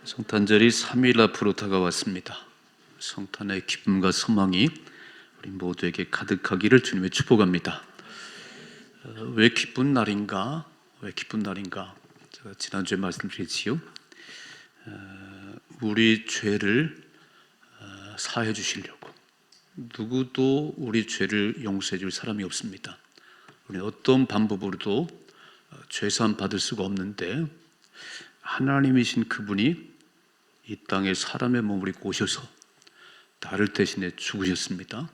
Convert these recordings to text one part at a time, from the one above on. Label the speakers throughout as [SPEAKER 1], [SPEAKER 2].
[SPEAKER 1] 성탄절이 3일 앞으로 다가왔습니다. 성탄의 기쁨과 소망이 우리 모두에게 가득하기를 주님의 축복합니다. 왜 기쁜 날인가? 왜 기쁜 날인가? 제가 지난주에 말씀드렸지요. 우리 죄를 사해 주시려고. 누구도 우리 죄를 용서해 줄 사람이 없습니다. 우리는 어떤 방법으로도 죄사함 받을 수가 없는데 하나님이신 그분이 이 땅에 사람의 몸을 입고 오셔서 나를 대신해 죽으셨습니다.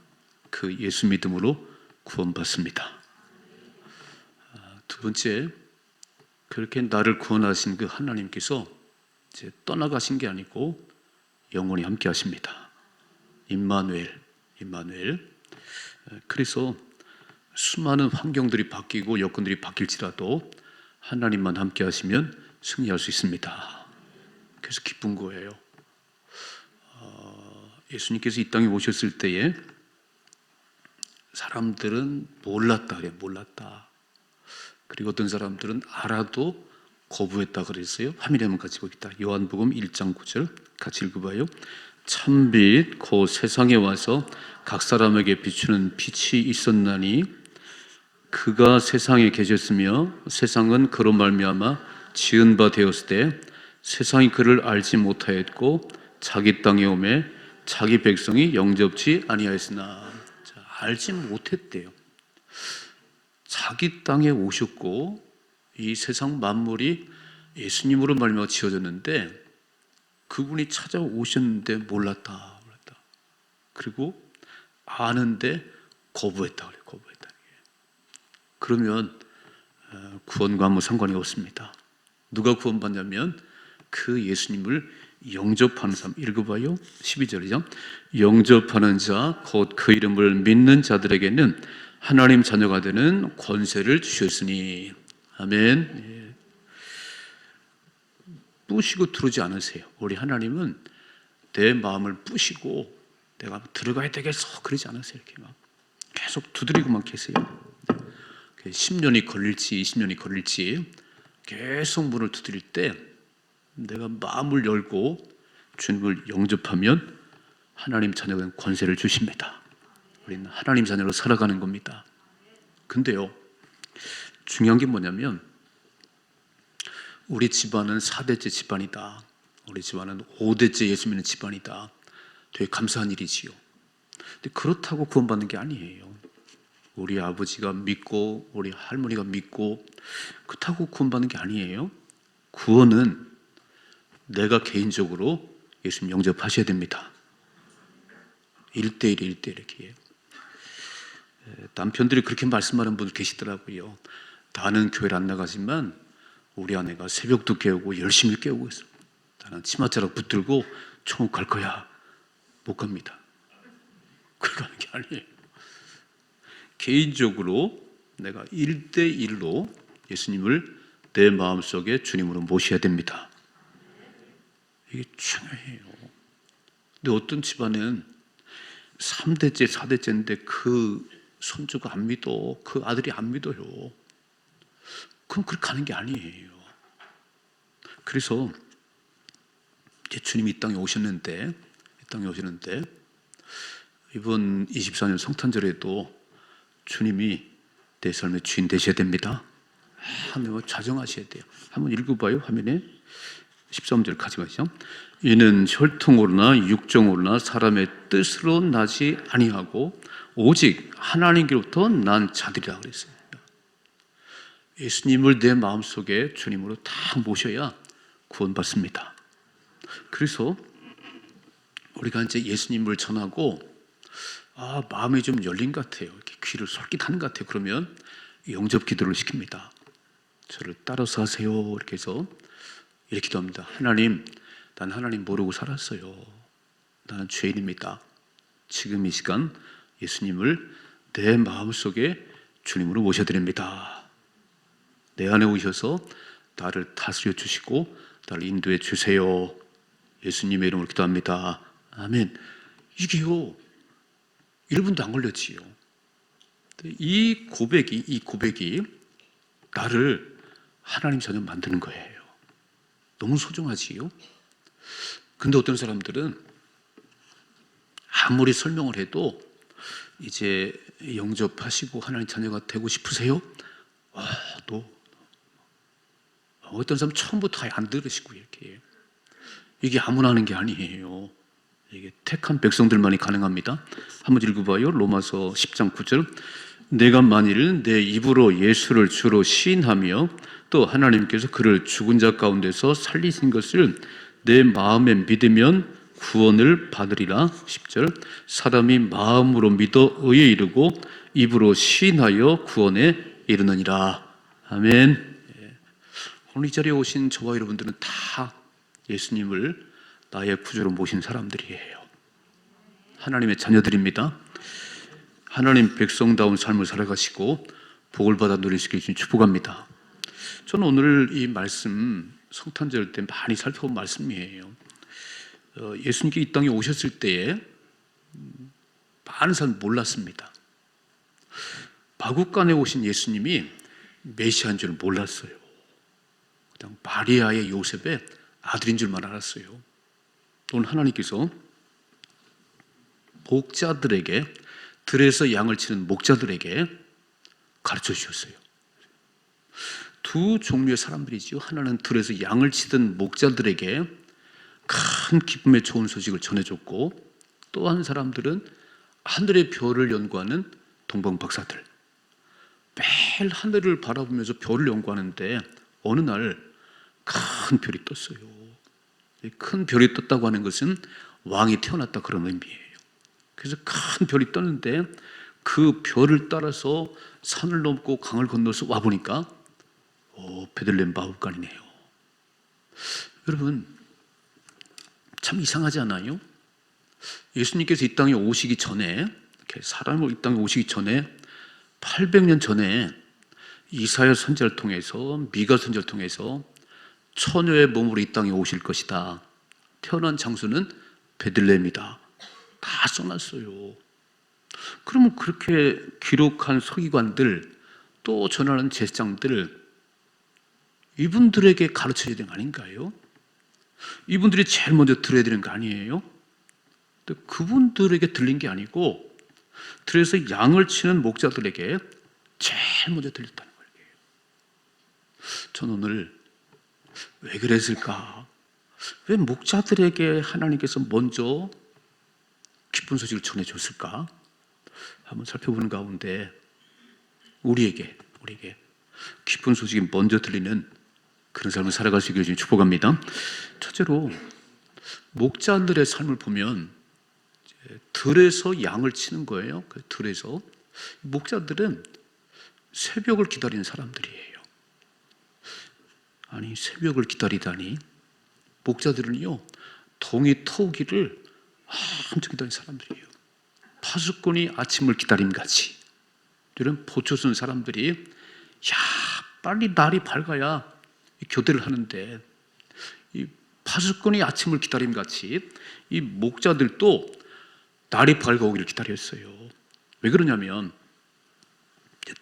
[SPEAKER 1] 그 예수 믿음으로 구원받습니다. 두 번째, 그렇게 나를 구원하신 그 하나님께서 이제 떠나가신 게 아니고 영원히 함께 하십니다. 임마누엘. 그래서 수많은 환경들이 바뀌고 여건들이 바뀔지라도 하나님만 함께 하시면 승리할 수 있습니다. 그래서 기쁜 거예요. 예수님께서 이 땅에 오셨을 때에 사람들은 몰랐다 그래요. 몰랐다. 그리고 어떤 사람들은 알아도 거부했다 그랬어요. 화면에 한번 같이 봅시다. 요한복음 1장 9절 같이 읽어봐요. 참빛 곧 세상에 와서 각 사람에게 비추는 빛이 있었나니 그가 세상에 계셨으며 세상은 그로 말미암아 지은 바 되었을 때 세상이 그를 알지 못하였고 자기 땅에 오매 자기 백성이 영접지 아니하였으나. 자, 알지 못했대요. 자기 땅에 오셨고 이 세상 만물이 예수님으로 말미암아 지어졌는데 그분이 찾아오셨는데 몰랐다. 그리고 아는데 거부했다 그래요. 거부했다. 그러면 구원과 아무 상관이 없습니다. 누가 구원받냐면 그 예수님을 영접하는 사람. 읽어봐요. 12절이죠. 영접하는 자 곧 그 이름을 믿는 자들에게는 하나님 자녀가 되는 권세를 주셨으니. 아멘. 부시고 들어오지 않으세요. 우리 하나님은 내 마음을 부시고 내가 들어가야 되겠어 그러지 않으세요. 이렇게 막 계속 두드리고만 계세요. 10년이 걸릴지 20년이 걸릴지 계속 문을 두드릴 때 내가 마음을 열고 주님을 영접하면 하나님 자녀가 된 권세를 주십니다. 우리는 하나님 자녀로 살아가는 겁니다. 근데요, 중요한 게 뭐냐면 우리 집안은 4대째 집안이다. 우리 집안은 5대째 예수 믿는 집안이다. 되게 감사한 일이지요. 근데 그렇다고 구원받는 게 아니에요. 우리 아버지가 믿고 우리 할머니가 믿고 그렇다고 구원받는 게 아니에요. 구원은 내가 개인적으로 예수님 영접하셔야 됩니다. 1대1 이렇게. 남편들이 그렇게 말씀하는 분들 계시더라고요. 나는 교회를 안 나가지만 우리 아내가 새벽도 깨우고 열심히 깨우고 있어. 나는 치맛자락 붙들고 천국 갈 거야. 못 갑니다. 그렇게 하는 게 아니에요. 개인적으로 내가 1대1로 예수님을 내 마음속에 주님으로 모셔야 됩니다. 이게 중요해요. 근데 어떤 집안은 3대째, 4대째인데 그 손주가 안 믿어. 그 아들이 안 믿어요. 그럼 그렇게 가는 게 아니에요. 그래서 이제 주님이 이 땅에 오셨는데 이번 24년 성탄절에도 주님이 내 삶의 주인 되셔야 됩니다. 하나님을 자정하셔야 돼요. 한번 읽어봐요. 화면에 13절 같이 가시죠. 이는 혈통으로나 육정으로나 사람의 뜻으로 나지 아니하고 오직 하나님께로부터 난 자들이라 그랬어요. 예수님을 내 마음속에 주님으로 다 모셔야 구원받습니다. 그래서 우리가 이제 예수님을 전하고 마음이 좀 열린 것 같아요. 이렇게 귀를 솔깃하는 것 같아요. 그러면 영접 기도를 시킵니다. 저를 따라서 하세요. 이렇게 해서 이렇게 기도합니다. 하나님, 난 하나님 모르고 살았어요. 나는 죄인입니다. 지금 이 시간 예수님을 내 마음속에 주님으로 모셔드립니다. 내 안에 오셔서 나를 다스려 주시고 나를 인도해 주세요. 예수님의 이름으로 기도합니다. 아멘. 이게요 1분도 안 걸렸지요. 이 고백이 나를 하나님 자녀 만드는 거예요. 너무 소중하지요. 근데 어떤 사람들은 아무리 설명을 해도 이제 영접하시고 하나님 자녀가 되고 싶으세요? 또 어떤 사람 처음부터 안 들으시고 이렇게 이게 아무나 하는 게 아니에요. 이게 택한 백성들만이 가능합니다. 한번 읽어봐요. 로마서 10장 9절. 내가 만일 내 입으로 예수를 주로 시인하며 또 하나님께서 그를 죽은 자 가운데서 살리신 것을 내 마음에 믿으면 구원을 받으리라. 10절. 사람이 마음으로 믿어 의에 이르고 입으로 시인하여 구원에 이르느니라. 아멘. 오늘 이 자리에 오신 저와 여러분들은 다 예수님을 나의 구주로 모신 사람들이에요. 하나님의 자녀들입니다. 하나님 백성다운 삶을 살아가시고 복을 받아 누리시길 주님 축복합니다. 저는 오늘 이 말씀 성탄절 때 많이 살펴본 말씀이에요. 예수님께 이 땅에 오셨을 때에 많은 사람 몰랐습니다. 마구간에 오신 예수님이 메시아인 줄 몰랐어요. 그냥 마리아의 요셉의 아들인 줄만 알았어요. 오늘 하나님께서 목자들에게, 들에서 양을 치는 목자들에게 가르쳐 주셨어요. 두 종류의 사람들이지요. 하나는 들에서 양을 치던 목자들에게 큰 기쁨의 좋은 소식을 전해줬고, 또 한 사람들은 하늘의 별을 연구하는 동방 박사들, 매일 하늘을 바라보면서 별을 연구하는데 어느 날 큰 별이 떴어요. 큰 별이 떴다고 하는 것은 왕이 태어났다 그런 의미예요. 그래서 큰 별이 떴는데 그 별을 따라서 산을 넘고 강을 건너서 와보니까 베들레헴 마구간이네요. 여러분 참 이상하지 않아요? 예수님께서 이 땅에 오시기 전에, 사람으로 이 땅에 오시기 전에 800년 전에 이사야 선지자를 통해서, 미가 선지자를 통해서 처녀의 몸으로 이 땅에 오실 것이다. 태어난 장소는 베들레헴이다. 다 써놨어요. 그러면 그렇게 기록한 서기관들, 또 전하는 제사장들, 이분들에게 가르쳐야 되는 거 아닌가요? 이분들이 제일 먼저 들어야 되는 거 아니에요? 근데 그분들에게 들린 게 아니고 들에서 양을 치는 목자들에게 제일 먼저 들렸다는 거예요. 저는 오늘 왜 그랬을까? 왜 목자들에게 하나님께서 먼저 기쁜 소식을 전해줬을까? 한번 살펴보는 가운데 우리에게 기쁜 소식이 먼저 들리는 그런 삶을 살아갈 수 있기를 축복합니다. 첫째로 목자들의 삶을 보면 들에서 양을 치는 거예요. 그 들에서 목자들은 새벽을 기다리는 사람들이에요. 아니 새벽을 기다리다니, 목자들은요 동이 터오기를 엄청 기다리는 사람들이에요. 파수꾼이 아침을 기다림같이 이런 보초 쓴 사람들이 빨리 날이 밝아야 교대를 하는데, 이 파수꾼이 아침을 기다림같이 이 목자들도 날이 밝아오기를 기다렸어요. 왜 그러냐면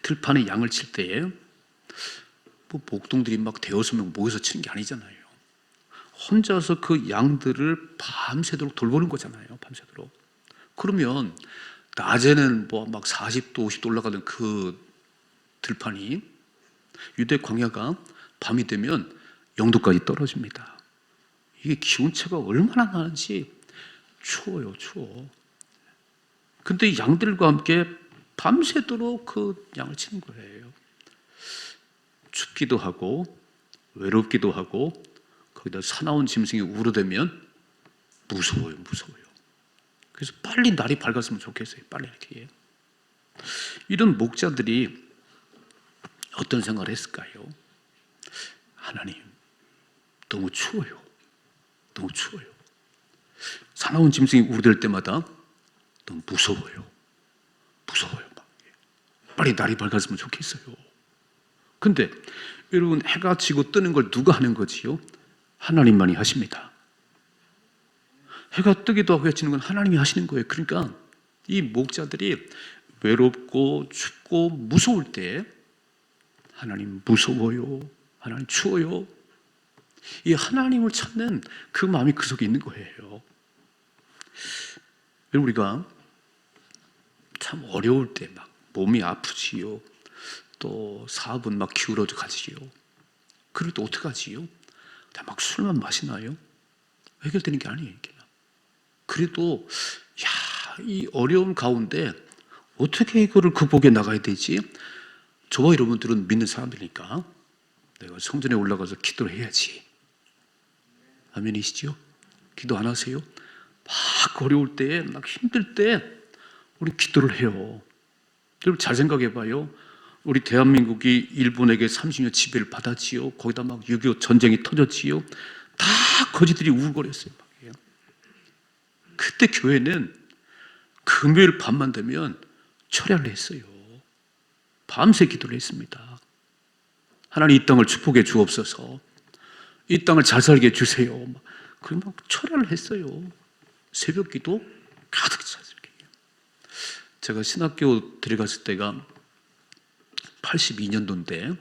[SPEAKER 1] 들판에 양을 칠 때에 목동들이 막 대여섯 명 모여서 치는 게 아니잖아요. 혼자서 그 양들을 밤새도록 돌보는 거잖아요. 밤새도록. 그러면 낮에는 막 40도 50도 올라가는 그 들판이 유대 광야가 밤이 되면 0도까지 떨어집니다. 이게 기온차가 얼마나 나는지 추워요. 추워. 근데 양들과 함께 밤새도록 그 양을 치는 거예요. 춥기도 하고 외롭기도 하고 거기다 사나운 짐승이 우르대면 무서워요. 그래서 빨리 날이 밝았으면 좋겠어요. 빨리 이렇게. 이런 목자들이 어떤 생각을 했을까요? 하나님, 너무 추워요. 사나운 짐승이 우르댈 때마다 너무 무서워요. 빨리 날이 밝았으면 좋겠어요. 근데 여러분, 해가 지고 뜨는 걸 누가 하는 거지요? 하나님만이 하십니다. 해가 뜨기도 하고 해지는 건 하나님이 하시는 거예요. 그러니까 이 목자들이 외롭고 춥고 무서울 때 하나님 무서워요, 하나님 추워요, 이 하나님을 찾는 그 마음이 그 속에 있는 거예요. 우리가 참 어려울 때 막 몸이 아프지요. 또 사업은 막 기울어져 가지요. 그럴 때 어떡하지요? 막 술만 마시나요? 해결되는 게 아니에요. 이게. 그래도 이 어려움 가운데 어떻게 이거를 극복해 나가야 되지? 저와 여러분들은 믿는 사람들이니까 내가 성전에 올라가서 기도를 해야지. 아멘이시죠? 기도 안 하세요? 막 어려울 때, 막 힘들 때 우리 기도를 해요. 여러분 잘 생각해 봐요. 우리 대한민국이 일본에게 30년 지배를 받았지요. 거기다 막 6.25 전쟁이 터졌지요. 다 거지들이 우울거렸어요. 그때 교회는 금요일 밤만 되면 철야를 했어요. 밤새 기도를 했습니다. 하나님 이 땅을 축복해 주옵소서. 이 땅을 잘 살게 해주세요. 그리고 막 철야를 했어요. 새벽 기도 가득 찼어요. 제가 신학교 들어갔을 때가 82년도인데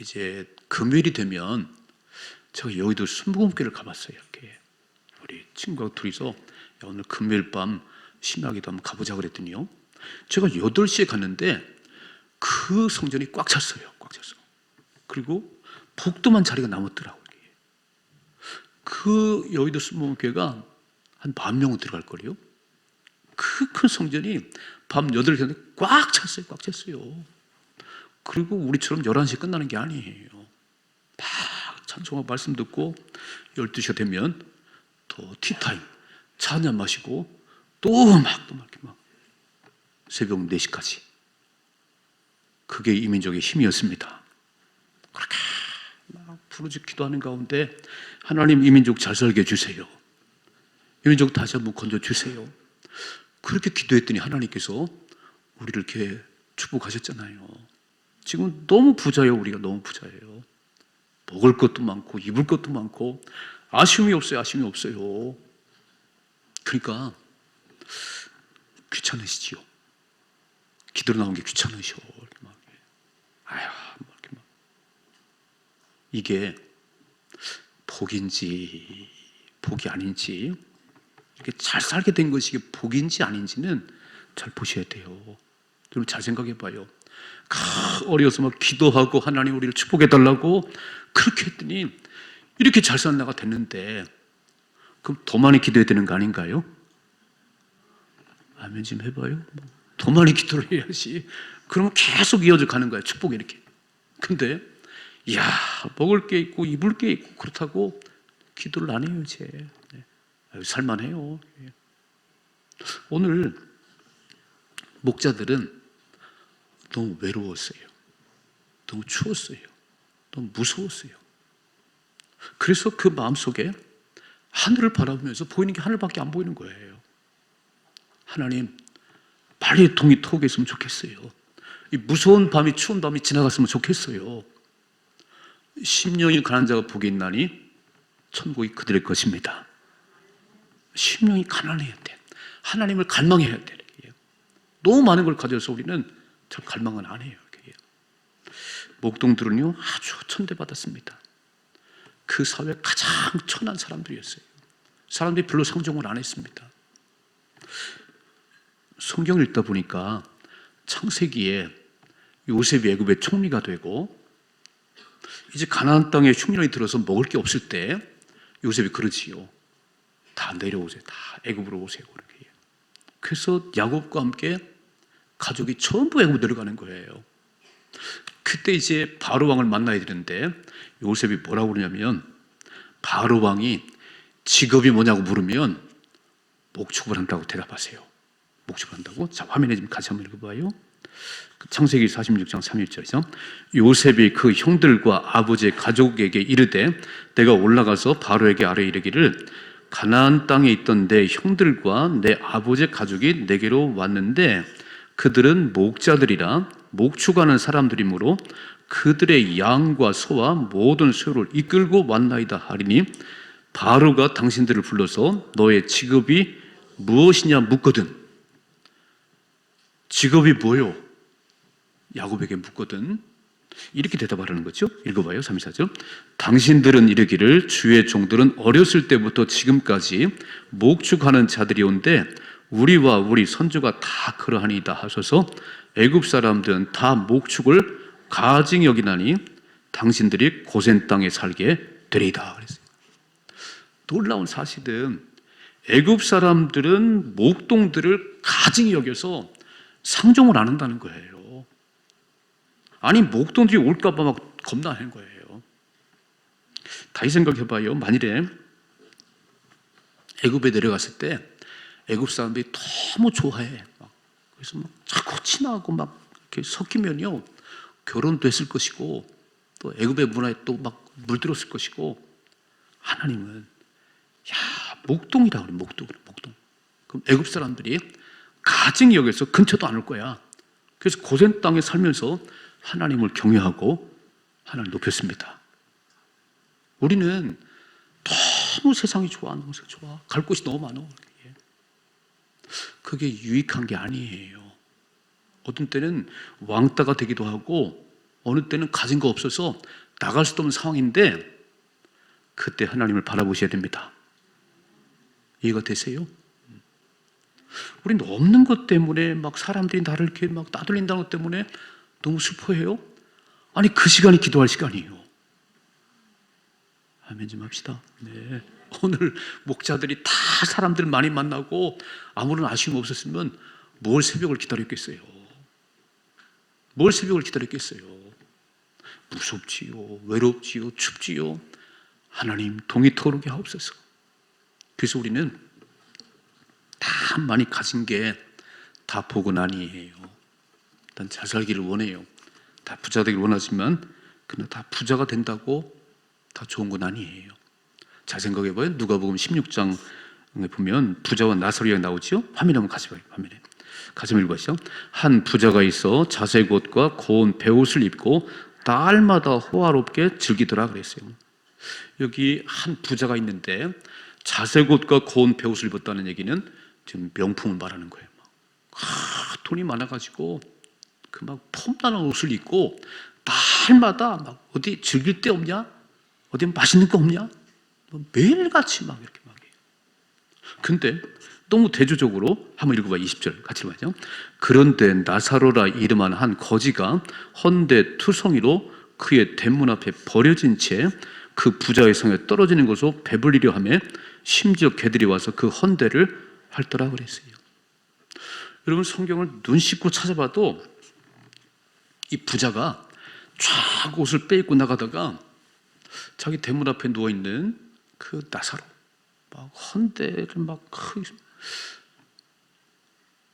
[SPEAKER 1] 이제 금요일이 되면 제가 여의도 순복음교회를 가봤어요. 이렇게 우리 친구가 둘이서 오늘 금요일 밤 심야기도 한번 가보자 그랬더니요. 제가 8시에 갔는데 그 성전이 꽉 찼어요. 꽉 찼어. 그리고 복도만 자리가 남았더라고요. 그 여의도 순복음교회가 한 10,000명은 들어갈 거래요. 그 큰 성전이 밤 8시에 꽉 찼어요. 꽉 찼어요. 그리고 우리처럼 11시에 끝나는 게 아니에요. 막 찬송하고 말씀 듣고 12시가 되면 또 티타임 차 한잔 마시고 또 이렇게 새벽 4시까지. 그게 이민족의 힘이었습니다. 그렇게 막 부르짖 기도하는 가운데 하나님 이민족 잘 살게 해주세요. 이민족 다시 한번 건져주세요. 그렇게 기도했더니 하나님께서 우리를 이렇게 축복하셨잖아요. 지금 너무 부자예요. 우리가 너무 부자예요. 먹을 것도 많고 입을 것도 많고 아쉬움이 없어요. 아쉬움이 없어요. 그러니까 귀찮으시지요. 기도로 나온 게 귀찮으셔. 이게 복인지 복이 아닌지, 이렇게 잘 살게 된 것이 복인지 아닌지는 잘 보셔야 돼요. 여러분 잘 생각해 봐요. 어려서 막 기도하고 하나님 우리를 축복해 달라고 그렇게 했더니 이렇게 잘 사는 나가 됐는데, 그럼 더 많이 기도해야 되는 거 아닌가요? 아멘 좀 해봐요. 더 많이 기도를 해야지. 그러면 계속 이어져 가는 거야, 축복이 이렇게. 근데 먹을 게 있고 입을 게 있고 그렇다고 기도를 안 해요 이제. 살만해요. 오늘 목자들은 너무 외로웠어요. 너무 추웠어요. 너무 무서웠어요. 그래서 그 마음속에 하늘을 바라보면서 보이는 게 하늘밖에 안 보이는 거예요. 하나님 빨리 동이 트고 있으면 좋겠어요. 이 무서운 밤이, 추운 밤이 지나갔으면 좋겠어요. 심령이 가난한 자가 복이 있나니 천국이 그들의 것입니다. 심령이 가난해야 돼. 하나님을 갈망해야 돼. 너무 많은 걸 가져서 우리는 참 갈망은 안 해요. 목동들은요 아주 천대받았습니다. 그 사회 가장 천한 사람들이었어요. 사람들이 별로 상종을 안 했습니다. 성경을 읽다 보니까 창세기에 요셉이 애굽의 총리가 되고 이제 가나안 땅에 흉년이 들어서 먹을 게 없을 때 요셉이 그러지요. 다 내려오세요. 다 애굽으로 오세요. 그렇게. 그래서 야곱과 함께 가족이 전부 애굽으로 내려가는 거예요. 그때 이제 바로 왕을 만나야 되는데 요셉이 뭐라고 그러냐면, 바로 왕이 직업이 뭐냐고 물으면 목축을 한다고 대답하세요. 목축을 한다고? 자, 화면에 좀 같이 한번 읽어봐요. 창세기 46장 3절이죠. 요셉이 그 형들과 아버지의 가족에게 이르되 내가 올라가서 바로에게 아뢰 이르기를 가나안 땅에 있던 내 형들과 내 아버지의 가족이 내게로 왔는데 그들은 목자들이라 목축하는 사람들이므로 그들의 양과 소와 모든 소유를 이끌고 왔나이다 하리니 바로가 당신들을 불러서 너의 직업이 무엇이냐 묻거든. 직업이 뭐요? 야곱에게 묻거든. 이렇게 대답하라는 거죠. 읽어봐요. 34절. 당신들은 이르기를 주의 종들은 어렸을 때부터 지금까지 목축하는 자들이 온데 우리와 우리 선조가 다 그러하니이다 하소서. 애굽 사람들은 다 목축을 가증히 여기나니 당신들이 고센 땅에 살게 되리이다 그랬어요. 놀라운 사실은 애굽 사람들은 목동들을 가증히 여겨서 상종을 안 한다는 거예요. 아니 목동들이 올까 봐 막 겁나는 거예요. 다시 생각해봐요. 만일에 애굽에 내려갔을 때 애굽 사람들이 너무 좋아해. 그래서 막 자꾸 친하고 막 이렇게 섞이면요 결혼됐을 것이고 또 애굽의 문화에 또 막 물들었을 것이고, 하나님은 목동이라고 그래. 목동. 그럼 애굽 사람들이 가증히 여겨서 근처도 안 올 거야. 그래서 고센 땅에 살면서 하나님을 경외하고 하나님을 높였습니다. 우리는 너무 세상이 좋아, 너무 좋아. 갈 곳이 너무 많아. 그게 유익한 게 아니에요. 어떤 때는 왕따가 되기도 하고 어느 때는 가진 거 없어서 나갈 수도 없는 상황인데 그때 하나님을 바라보셔야 됩니다. 이해가 되세요? 우리는 없는 것 때문에 막 사람들이 나를 이렇게 막 따돌린다는 것 때문에 너무 슬퍼해요. 아니 그 시간이 기도할 시간이에요. 아멘 좀 합시다. 네. 오늘 목자들이 다 사람들 많이 만나고 아무런 아쉬움 없었으면 뭘 새벽을 기다렸겠어요. 뭘 새벽을 기다렸겠어요. 무섭지요, 외롭지요, 춥지요. 하나님 동이 터오르게 하옵소서. 그래서 우리는 다 많이 가진 게 다 복은 아니에요. 일단 잘 살기를 원해요. 다 부자 되기를 원하지만 그러나 다 부자가 된다고 다 좋은 건 아니에요. 잘 생각해봐요. 누가복음 16장에 보면 부자와 나사로 이야기 나오죠. 화면에 한번 같이 봐요. 화면에 같이 읽어보시죠. 한 부자가 있어 자색 옷과 고운 베옷을 입고 달마다 호화롭게 즐기더라 그랬어요. 여기 한 부자가 있는데 자색 옷과 고운 베옷을 입었다는 얘기는 지금 명품을 말하는 거예요. 돈이 많아가지고 그 막 폼나는 옷을 입고 달마다 막 어디 즐길 데 없냐? 어디 맛있는 거 없냐? 매일같이 막 이렇게 막 해요. 근데 너무 대조적으로 한번 읽어봐. 20절 같이 읽어봐요. 그런데 나사로라 이름한 한 거지가 헌데 투성이로 그의 대문 앞에 버려진 채 그 부자의 성에 떨어지는 것으로 배불리려 하며 심지어 개들이 와서 그 헌데를 핥더라 그랬어요. 여러분 성경을 눈 씻고 찾아봐도 이 부자가 쫙 옷을 빼입고 나가다가 자기 대문 앞에 누워있는 그 나사로 막 헌데를 막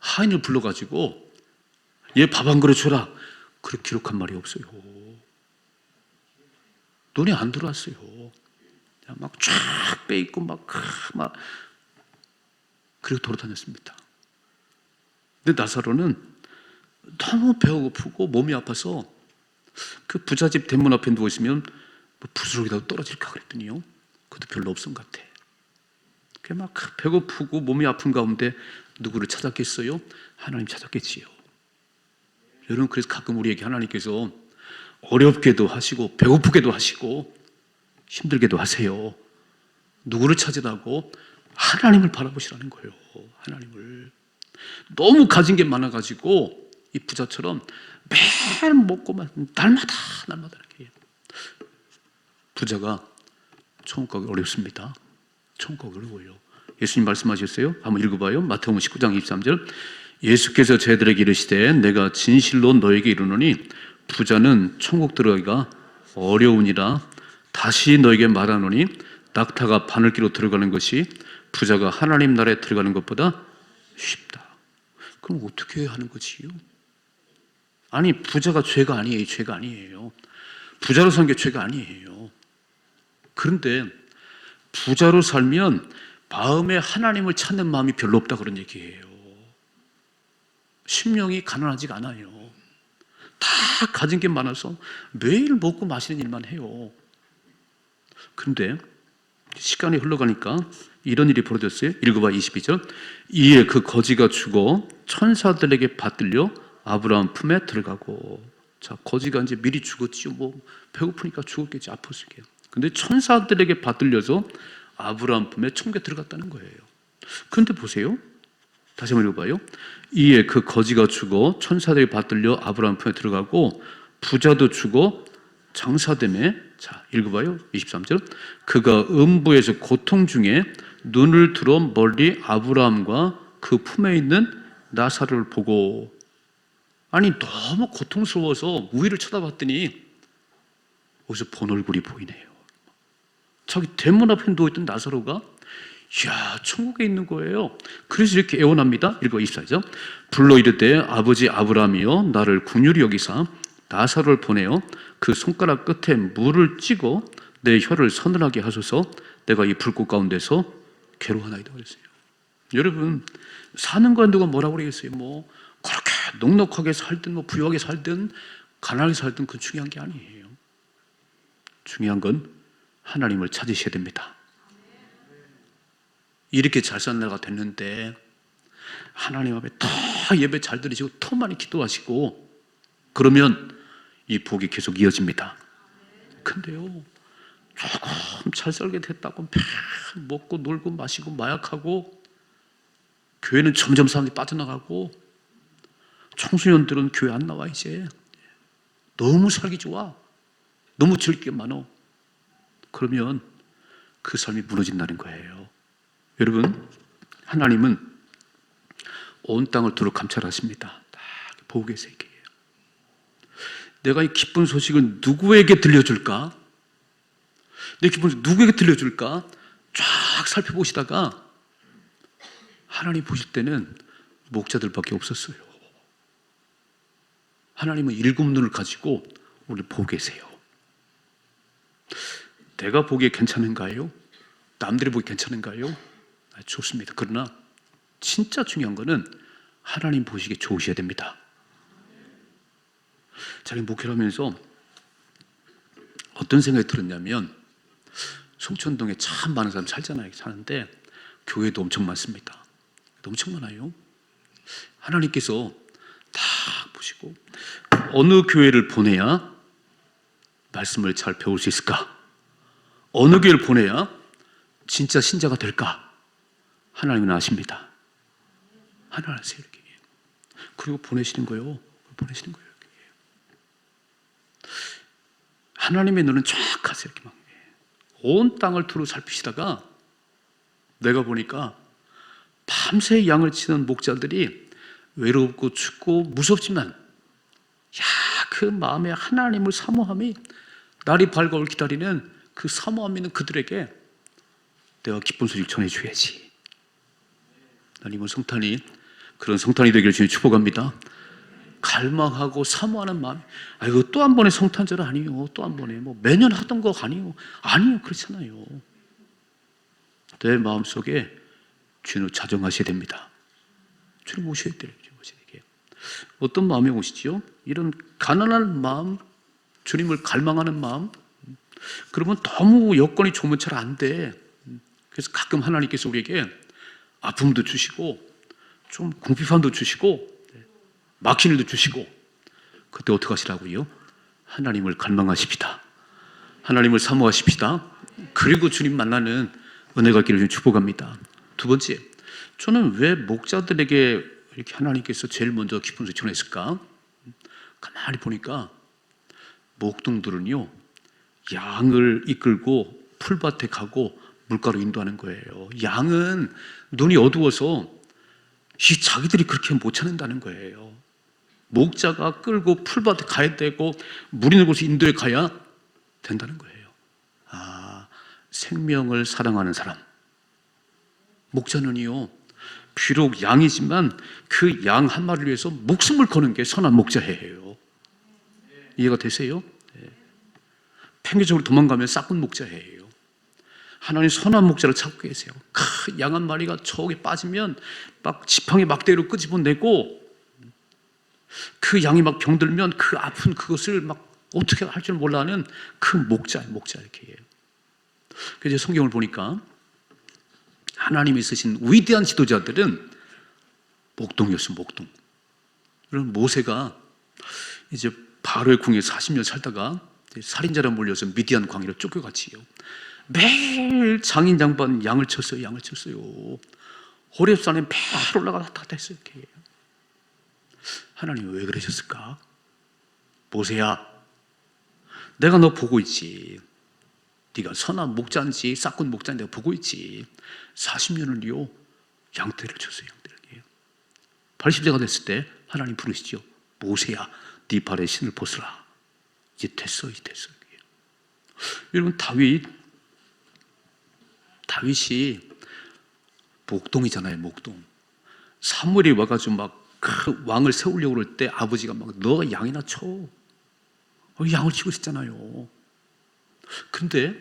[SPEAKER 1] 하인을 불러가지고 얘 밥 한 그릇 줘라. 그렇게 기록한 말이 없어요. 눈에 안 들어왔어요. 막 쫙 빼입고 막 그리고 돌아다녔습니다. 근데 나사로는 너무 배가 고프고 몸이 아파서 그 부잣집 대문 앞에 누워있으면 뭐 부스러기라도 떨어질까 그랬더니요 그것도 별로 없은 것 같아. 그게 막 배고프고 몸이 아픈 가운데 누구를 찾았겠어요? 하나님 찾았겠지요. 여러분 그래서 가끔 우리에게 하나님께서 어렵게도 하시고 배고프게도 하시고 힘들게도 하세요. 누구를 찾으라고? 하나님을 바라보시라는 거예요. 하나님을. 너무 가진 게 많아가지고 이 부자처럼 매일 먹고만 날마다 이렇게. 부자가 천국 가기 어렵습니다. 천국 가기 어려워요. 예수님 말씀하셨어요. 한번 읽어봐요. 마태복음 19장 23절. 예수께서 저희들에게 이르시되 내가 진실로 너에게 이르노니 부자는 천국 들어가기가 어려우니라. 다시 너에게 말하노니 낙타가 바늘기로 들어가는 것이 부자가 하나님 나라에 들어가는 것보다 쉽다. 그럼 어떻게 하는 거지요? 아니 부자가 죄가 아니에요. 죄가 아니에요. 부자로 사는 게 죄가 아니에요. 그런데 부자로 살면 마음에 하나님을 찾는 마음이 별로 없다 그런 얘기예요. 심령이 가난하지가 않아요. 다 가진 게 많아서 매일 먹고 마시는 일만 해요. 그런데 시간이 흘러가니까 이런 일이 벌어졌어요. 읽어봐 22절. 이에 그 거지가 죽어 천사들에게 받들려 아브라함 품에 들어가고. 자, 거지가 이제 미리 죽었지요. 뭐 배고프니까 죽었겠지, 아팠을게요. 근데 천사들에게 받들려서 아브라함 품에 청겨 들어갔다는 거예요. 그런데 보세요. 다시 한번 읽어봐요. 이에 그 거지가 죽어 천사들이 받들려 아브라함 품에 들어가고 부자도 죽어 장사되매. 자, 읽어봐요. 23절. 그가 음부에서 고통 중에 눈을 들어 멀리 아브라함과 그 품에 있는 나사로를 보고, 아니 너무 고통스러워서 우위를 쳐다봤더니 어디서 본 얼굴이 보이네요. 자기 대문 앞에 누워있던 나사로가 이야 천국에 있는 거예요. 그래서 이렇게 애원합니다. 읽어 24절. 불러 이르되 아버지 아브라함이여 나를 긍휼히 여기사 나사로를 보내어 그 손가락 끝에 물을 찍어 내 혀를 서늘하게 하소서. 내가 이 불꽃 가운데서 괴로워하나이다 그랬어요. 여러분, 사는 건 누가 뭐라고 그러겠어요? 뭐 그렇게 넉넉하게 살든 뭐 부유하게 살든 가난하게 살든 그건 중요한 게 아니에요. 중요한 건 하나님을 찾으셔야 됩니다. 이렇게 잘 사는 나라가 됐는데 하나님 앞에 더 예배 잘 드리시고 더 많이 기도하시고 그러면 이 복이 계속 이어집니다. 근데요, 조금 잘 살게 됐다고 매일 먹고 놀고 마시고 마약하고 교회는 점점 사람들이 빠져나가고 청소년들은 교회 안 나와. 이제 너무 살기 좋아, 너무 즐길 게 많어. 그러면 그 삶이 무너진다는 거예요. 여러분, 하나님은 온 땅을 두루 감찰하십니다. 딱 보고 계세요. 내가 이 기쁜 소식을 누구에게 들려줄까? 내 기쁜 소식 누구에게 들려줄까? 쫙 살펴보시다가 하나님 보실 때는 목자들밖에 없었어요. 하나님은 일곱 눈을 가지고 우리를 보고 계세요. 내가 보기에 괜찮은가요? 남들이 보기 괜찮은가요? 좋습니다. 그러나 진짜 중요한 거는 하나님 보시기에 좋으셔야 됩니다. 자기 목회를 하면서 어떤 생각이 들었냐면, 송천동에 참 많은 사람 살잖아요. 사는데 교회도 엄청 많습니다. 엄청 많아요. 하나님께서 다 보시고 어느 교회를 보내야 말씀을 잘 배울 수 있을까? 어느 교회를 보내야 진짜 신자가 될까? 하나님은 아십니다. 하나님 아세요. 이렇게. 그리고 보내시는 거예요. 보내시는 거예요. 이렇게. 하나님의 눈은 쫙하세요. 이렇게 막. 온 땅을 두루 살피시다가 내가 보니까 밤새 양을 치는 목자들이 외롭고 춥고 무섭지만 그 마음에 하나님을 사모함이 날이 밝아올 기다리는 그 사모함 있는 그들에게 내가 기쁜 소식 전해줘야지. 난 이번 성탄이 그런 성탄이 되기를 주님 축복합니다. 갈망하고 사모하는 마음. 이거 또 한 번의 성탄절 아니요. 또 한 번에 뭐 매년 하던 거 아니요. 아니요, 그렇잖아요. 내 마음속에 주님을 자정하셔야 됩니다. 주님 모셔야 돼요. 어떤 마음이 오시지요? 이런 가난한 마음, 주님을 갈망하는 마음. 그러면 너무 여건이 좋으면 잘 안 돼. 그래서 가끔 하나님께서 우리에게 아픔도 주시고 좀 궁핍함도 주시고 막힌 일도 주시고, 그때 어떻게 하시라고요? 하나님을 갈망하십시다. 하나님을 사모하십시다. 그리고 주님 만나는 은혜가 있기를 좀 축복합니다. 두 번째, 저는 왜 목자들에게 이렇게 하나님께서 제일 먼저 기쁜 소식 전했을까? 가만히 보니까 목동들은요, 양을 이끌고 풀밭에 가고 물가로 인도하는 거예요. 양은 눈이 어두워서 자기들이 그렇게 못 찾는다는 거예요. 목자가 끌고 풀밭에 가야 되고 물 있는 곳에 인도해 가야 된다는 거예요. 생명을 사랑하는 사람. 목자는요, 비록 양이지만 그 양 한 마리를 위해서 목숨을 거는 게 선한 목자예요. 이해가 되세요? 팽개적으로 도망가면 싹군 목자예요. 하나님 선한 목자를 찾고 계세요. 양 한 마리가 저기 빠지면 막 지팡이 막대기로 끄집어내고 그 양이 막 병들면 그 아픈 그것을 막 어떻게 할 줄 몰라하는 그 목자 이렇게 해요. 그래서 성경을 보니까 하나님이 쓰신 위대한 지도자들은 목동이었어요. 목동. 그럼 모세가 이제 바로의 궁에 40년 살다가 살인자로 몰려서 미디안 광야로 쫓겨갔지요. 매일 장인 장반 양을 쳤어요. 호렙산에 매일 올라갔다 갔다 했어요. 이렇게. 하나님 왜 그러셨을까? 모세야, 내가 너 보고 있지. 네가 선한 목자인지 싹군 목자인지 내가 보고 있지. 40년을요 양떼를 쳤어요. 양떼를. 80세가 됐을 때 하나님 부르시죠. 모세야, 네 발에 신을 벗으라. 이제 됐어. 여러분, 다윗이 목동이잖아요. 목동. 사무엘이 와가지고 막 그 왕을 세우려고 그럴 때 아버지가 막 너가 양이나 쳐. 양을 치고 있었잖아요. 근데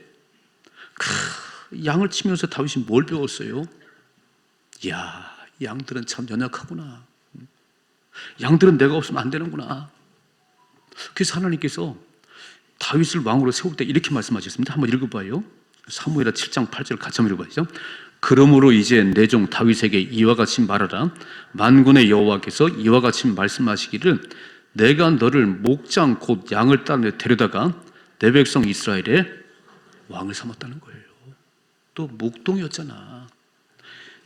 [SPEAKER 1] 양을 치면서 다윗이 뭘 배웠어요? 야, 양들은 참 연약하구나. 양들은 내가 없으면 안 되는구나. 그래서 하나님께서 다윗을 왕으로 세울 때 이렇게 말씀하셨습니다. 한번 읽어봐요. 사무엘하 7장 8절 같이 한번 읽어봐야죠. 그러므로 이제 내 종 다윗에게 이와 같이 말하라. 만군의 여호와께서 이와 같이 말씀하시기를 내가 너를 목장 곧 양을 따라 데려다가 내 백성 이스라엘의 왕을 삼았다는 거예요. 또 목동이었잖아.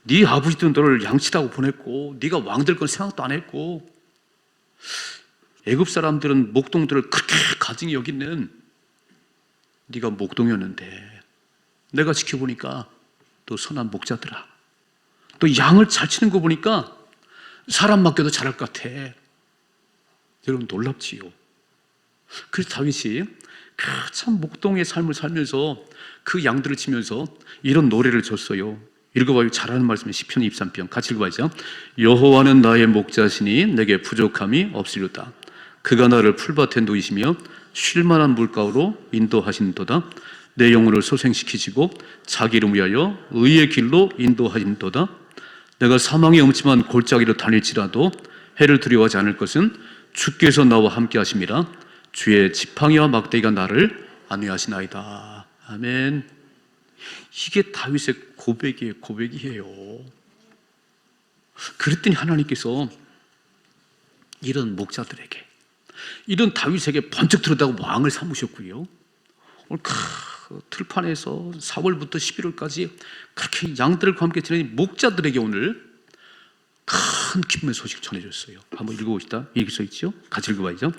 [SPEAKER 1] 네 아버지도 너를 양치라고 보냈고 네가 왕 될 건 생각도 안 했고 애굽 사람들은 목동들을 그렇게 가증히 여기는 네가 목동이었는데 내가 지켜보니까 또 선한 목자들아, 또 양을 잘 치는 거 보니까 사람 맡겨도 잘할 것 같아. 여러분 놀랍지요. 그래서 다윗이 참 목동의 삶을 살면서 그 양들을 치면서 이런 노래를 줬어요. 읽어봐요. 잘하는 말씀이 시편 23편 같이 읽어봐야죠. 여호와는 나의 목자시니 내게 부족함이 없으리로다. 그가 나를 풀밭에 누이시며 쉴만한 물가로 인도하신도다. 내 영혼을 소생시키시고 자기 이름 위하여 의의 길로 인도하신도다. 내가 사망의 음침한 골짜기로 다닐지라도 해를 두려워하지 않을 것은 주께서 나와 함께 하심이라. 주의 지팡이와 막대기가 나를 안위하시나이다. 아멘. 이게 다윗의 고백이에요. 그랬더니 하나님께서 이런 목자들에게, 이런 다윗에게 번쩍 들었다고 왕을 삼으셨고요. 오늘 들판에서 4월부터 11월까지 그렇게 양들과 함께 지내는 목자들에게 오늘 큰 기쁨의 소식을 전해줬어요. 한번 읽어봅시다. 여기 써있죠? 같이 읽어봐야죠.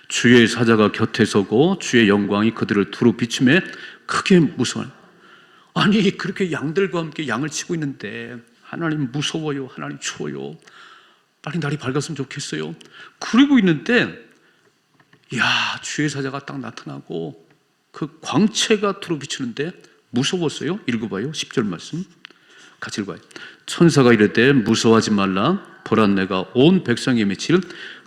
[SPEAKER 1] 주의 사자가 곁에 서고 주의 영광이 그들을 두루 비춤에 크게 무서워요. 아니 그렇게 양들과 함께 양을 치고 있는데 하나님 무서워요. 하나님 추워요. 빨리 날이 밝았으면 좋겠어요. 그러고 있는데 야, 주의 사자가 딱 나타나고 그 광채가 두루 비추는데 무서웠어요. 읽어봐요. 10절 말씀 같이 읽어요. 천사가 이르되 무서워하지 말라. 보라 내가 온 백성에 미칠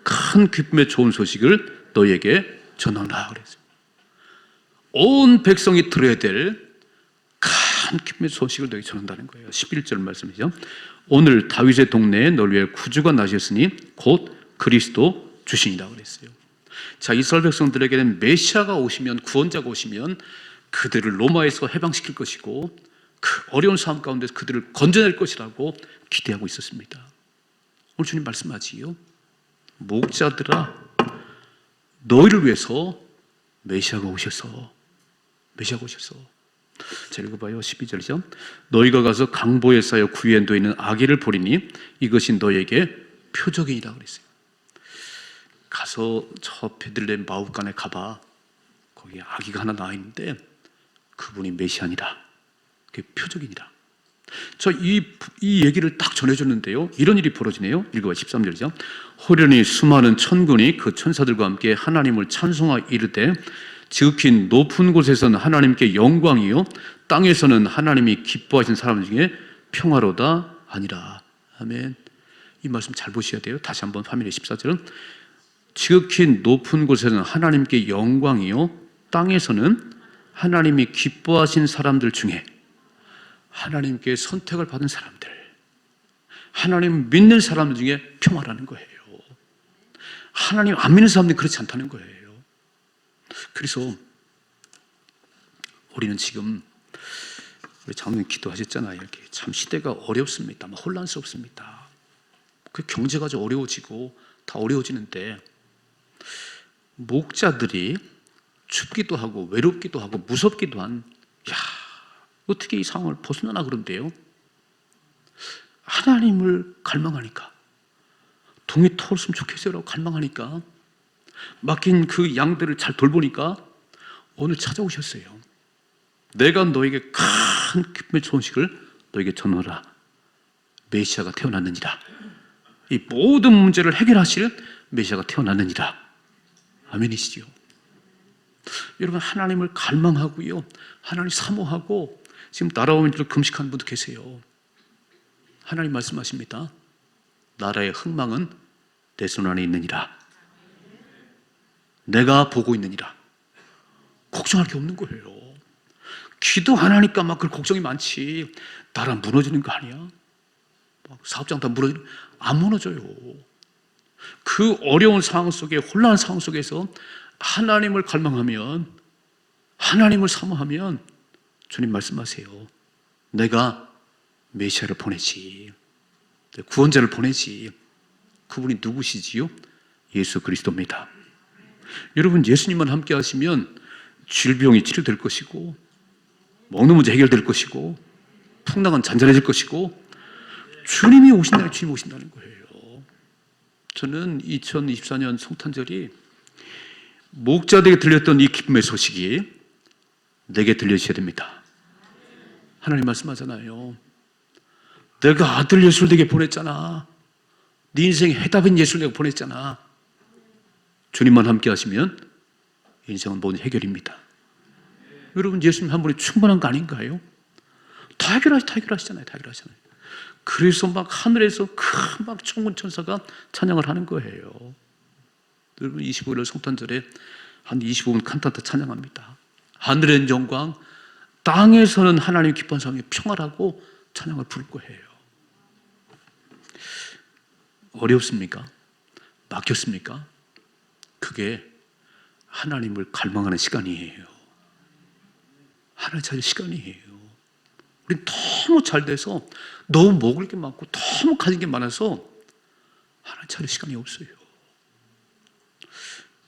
[SPEAKER 1] 큰 기쁨의 좋은 소식을 너에게 전하라 그랬어요. 온 백성이 들어야 될 큰 기쁨의 소식을 너에게 전한다는 거예요. 11절 말씀이죠. 오늘 다윗의 동네에 널 위해 구주가 나셨으니 곧 그리스도 주시니라 그랬어요. 자, 이스라엘 백성들에게는 메시아가 오시면, 구원자가 오시면 그들을 로마에서 해방시킬 것이고 그 어려운 삶 가운데서 그들을 건져낼 것이라고 기대하고 있었습니다. 오늘 주님 말씀하지요. 목자들아, 너희를 위해서 메시아가 오셔서. 자, 읽어봐요. 12절이죠. 너희가 가서 강보에 쌓여 구유에 놓이는 아기를 보리니 이것이 너희에게 표적이니라 그랬어요. 가서 저 베들레헴 마욱간에 가봐. 거기 아기가 하나 나와 있는데 그분이 메시아니라. 그게 표적이니라. 이 얘기를 딱 전해줬는데요. 이런 일이 벌어지네요. 읽어봐 13절이죠. 호련히 수많은 천군이 그 천사들과 함께 하나님을 찬송하 이르되 지극히 높은 곳에서는 하나님께 영광이요 땅에서는 하나님이 기뻐하신 사람 중에 평화로다 아니라. 아멘. 이 말씀 잘 보셔야 돼요. 다시 한번 화면에 14절은 지극히 높은 곳에서는 하나님께 영광이요 땅에서는 하나님이 기뻐하신 사람들 중에 하나님께 선택을 받은 사람들, 하나님 믿는 사람들 중에 평화라는 거예요. 하나님 안 믿는 사람들이 그렇지 않다는 거예요. 그래서 우리는 지금 우리 장로님 기도하셨잖아요. 이렇게 참 시대가 어렵습니다. 혼란스럽습니다. 그 경제가 좀 어려워지고 다 어려워지는데 목자들이 춥기도 하고 외롭기도 하고 무섭기도 한, 야, 어떻게 이 상황을 벗어나나 그런데요. 하나님을 갈망하니까, 동이 터졌으면 좋겠어요라고 갈망하니까, 맡긴 그 양들을 잘 돌보니까 오늘 찾아오셨어요. 내가 너에게 큰 기쁨의 소식을 너에게 전하라. 메시아가 태어났느니라. 이 모든 문제를 해결하실 메시아가 태어났느니라. 아멘이시죠? 여러분, 하나님을 갈망하고요, 하나님 사모하고 지금 날아오는 줄 금식하는 분도 계세요. 하나님 말씀하십니다. 나라의 흥망은 내 손 안에 있느니라. 내가 보고 있느니라. 걱정할 게 없는 거예요. 기도 안 하니까 막 그 걱정이 많지. 나라 무너지는 거 아니야? 막 사업장 다 무너지는, 안 무너져요. 그 어려운 상황 속에, 혼란한 상황 속에서 하나님을 갈망하면, 하나님을 사모하면 주님 말씀하세요. 내가 메시아를 보내지, 구원자를 보내지. 그분이 누구시지요? 예수 그리스도입니다. 여러분, 예수님만 함께 하시면 질병이 치료될 것이고, 먹는 문제 해결될 것이고, 풍랑은 잔잔해질 것이고, 주님이 오신다는 거예요. 저는 2024년 성탄절이 목자들에게 들렸던 이 기쁨의 소식이 내게 들려주셔야 됩니다. 하나님 말씀하잖아요. 내가 아들 예수를 내게 보냈잖아. 네 인생의 해답인 예수를 내가 보냈잖아. 주님만 함께 하시면 인생은 모든 해결입니다. 여러분, 예수님 한 분이 충분한 거 아닌가요? 다 해결하시잖아요. 그래서 막 하늘에서 큰 막 천군 천사가 찬양을 하는 거예요. 여러분, 25일 성탄절에 한 25분 칸타타 찬양합니다. 하늘엔 영광, 땅에서는 하나님 기뻐하는 사람이 평화라고 찬양을 부를 거예요. 어렵습니까? 막혔습니까? 그게 하나님을 갈망하는 시간이에요. 하나님 찾을 시간이에요. 우린 너무 잘 돼서, 너무 먹을 게 많고 너무 가진 게 많아서 하나님 찾을 시간이 없어요.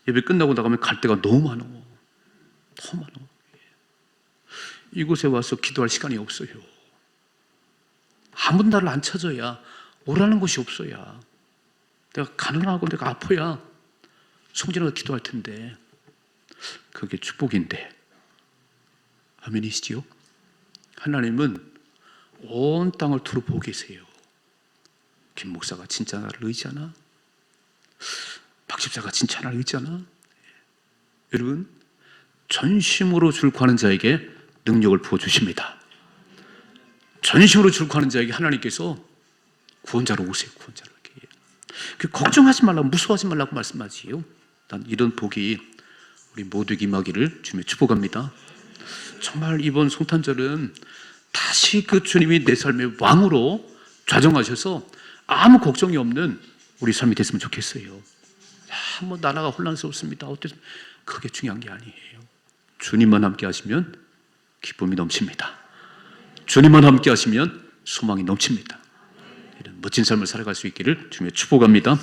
[SPEAKER 1] 예배 끝나고 나가면 갈 데가 너무 많아. 이곳에 와서 기도할 시간이 없어요. 아무도 나를 안 찾아야, 오라는 곳이 없어야, 내가 가난하고 내가 아파야 성전에서 기도할 텐데, 그게 축복인데. 아멘이시지요? 하나님은 온 땅을 두루 보고 계세요. 김 목사가 진짜 나를 의지하나? 박 집사가 진짜 나를 의지하나? 여러분, 전심으로 줄 구하는 자에게 능력을 부어주십니다. 전심으로 줄 구하는 자에게 하나님께서 구원자로 오세요. 구원자로. 걱정하지 말라고, 무서워하지 말라고 말씀하지요. 난 이런 복이 우리 모두에게 임하기를 주님의 축복합니다. 정말 이번 성탄절은 다시 그 주님이 내 삶의 왕으로 좌정하셔서 아무 걱정이 없는 우리 삶이 됐으면 좋겠어요. 뭐 나라가 혼란스럽습니다. 그게 중요한 게 아니에요. 주님만 함께 하시면 기쁨이 넘칩니다. 주님만 함께 하시면 소망이 넘칩니다. 이런 멋진 삶을 살아갈 수 있기를 주님의 축복합니다.